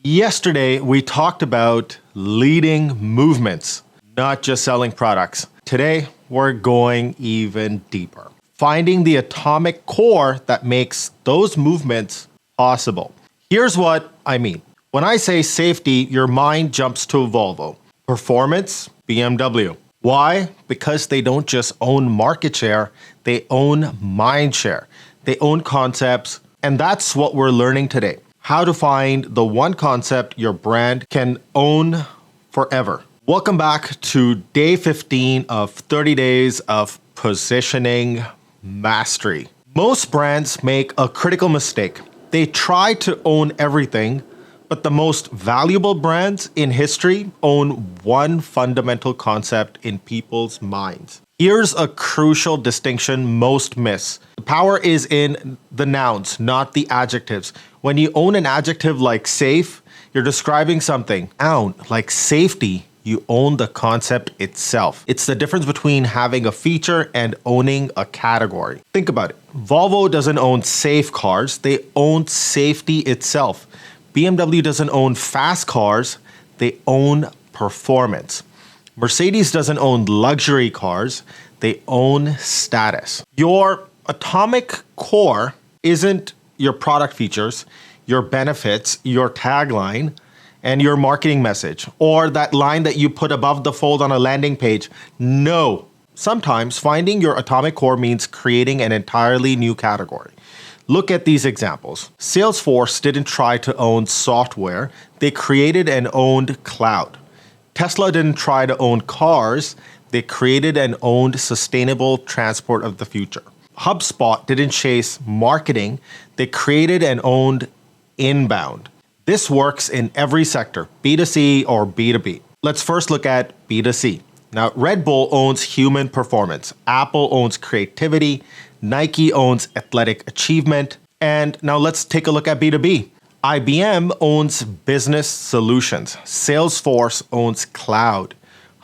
Yesterday, we talked about leading movements, not just selling products. Today, we're going even deeper, finding the atomic core that makes those movements possible. Here's what I mean. When I say safety, your mind jumps to Volvo. Performance, BMW. Why? Because they don't just own market share, they own mind share. They own concepts, and that's what we're learning today. How to find the one concept your brand can own forever. Welcome back to day 15 of 30 days of positioning mastery. Most brands make a critical mistake. They try to own everything, but the most valuable brands in history own one fundamental concept in people's minds. Here's a crucial distinction most miss. The power is in the nouns, not the adjectives. When you own an adjective like safe, you're describing something. Noun, like safety, you own the concept itself. It's the difference between having a feature and owning a category. Think about it. Volvo doesn't own safe cars, they own safety itself. BMW doesn't own fast cars, they own performance. Mercedes doesn't own luxury cars, they own status. Your atomic core isn't your product features, your benefits, your tagline, and your marketing message, or that line that you put above the fold on a landing page. No. Sometimes finding your atomic core means creating an entirely new category. Look at these examples. Salesforce didn't try to own software, they created and owned cloud. Tesla didn't try to own cars, they created and owned sustainable transport of the future. HubSpot didn't chase marketing, they created and owned inbound. This works in every sector, B2C or B2B. Let's first look at B2C. Now, Red Bull owns human performance, Apple owns creativity, Nike owns athletic achievement, and now let's take a look at B2B. IBM owns business solutions, Salesforce owns cloud,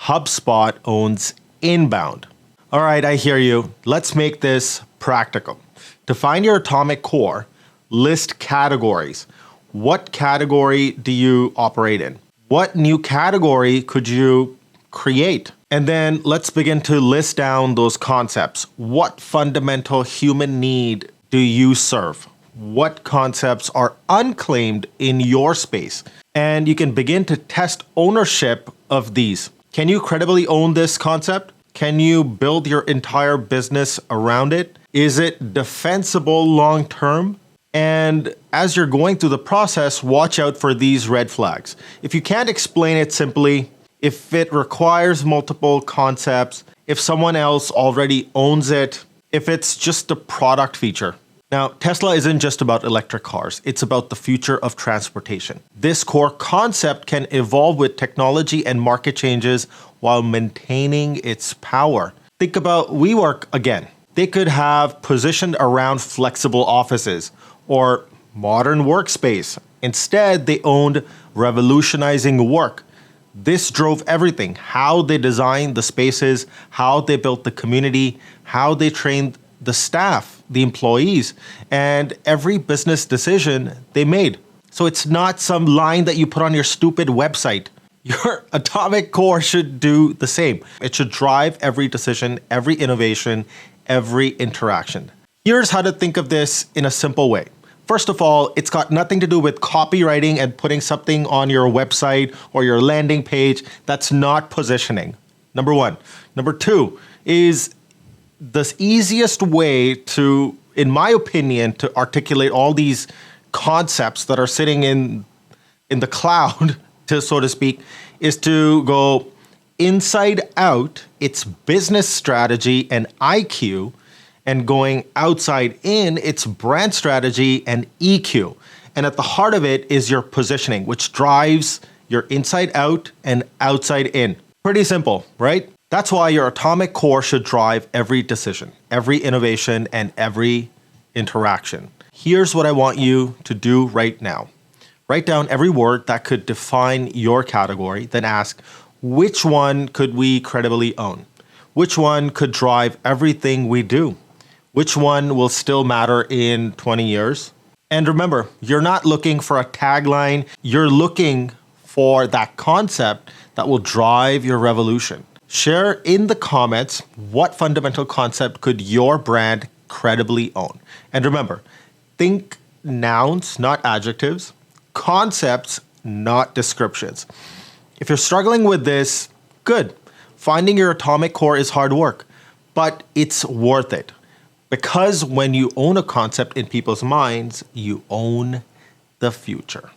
HubSpot owns inbound. All right, I hear you. Let's make this practical. To find your atomic core, list categories. What category do you operate in? What new category could you create? And then let's begin to list down those concepts. What fundamental human need do you serve? What concepts are unclaimed in your space? And you can begin to test ownership of these. Can you credibly own this concept? Can you build your entire business around it? Is it defensible long term? And as you're going through the process, watch out for these red flags. If you can't explain it simply, if it requires multiple concepts, if someone else already owns it, if it's just a product feature. Now, Tesla isn't just about electric cars, it's about the future of transportation. This core concept can evolve with technology and market changes while maintaining its power. Think about WeWork again. They could have positioned around flexible offices or modern workspace. Instead, they owned revolutionizing work. This drove everything, how they designed the spaces, how they built the community, how they trained the staff, the employees, and every business decision they made. So it's not some line that you put on your stupid website. Your atomic core should do the same. It should drive every decision, every innovation, every interaction. Here's how to think of this in a simple way. First of all, it's got nothing to do with copywriting and putting something on your website or your landing page. That's not positioning. Number one. Number two is the easiest way to, in my opinion, to articulate all these concepts that are sitting in the cloud, so to speak, is to go inside out, its business strategy and IQ, and going outside in, its brand strategy and EQ. And at the heart of it is your positioning, which drives your inside out and outside in. Pretty simple, right? That's why your atomic core should drive every decision, every innovation, and every interaction. Here's what I want you to do right now. Write down every word that could define your category, then ask, which one could we credibly own? Which one could drive everything we do? Which one will still matter in 20 years? And remember, you're not looking for a tagline, you're looking for that concept that will drive your revolution. Share in the comments what fundamental concept could your brand credibly own. And remember, think nouns, not adjectives, concepts, not descriptions. If you're struggling with this, good. Finding your atomic core is hard work, but it's worth it. Because when you own a concept in people's minds, you own the future.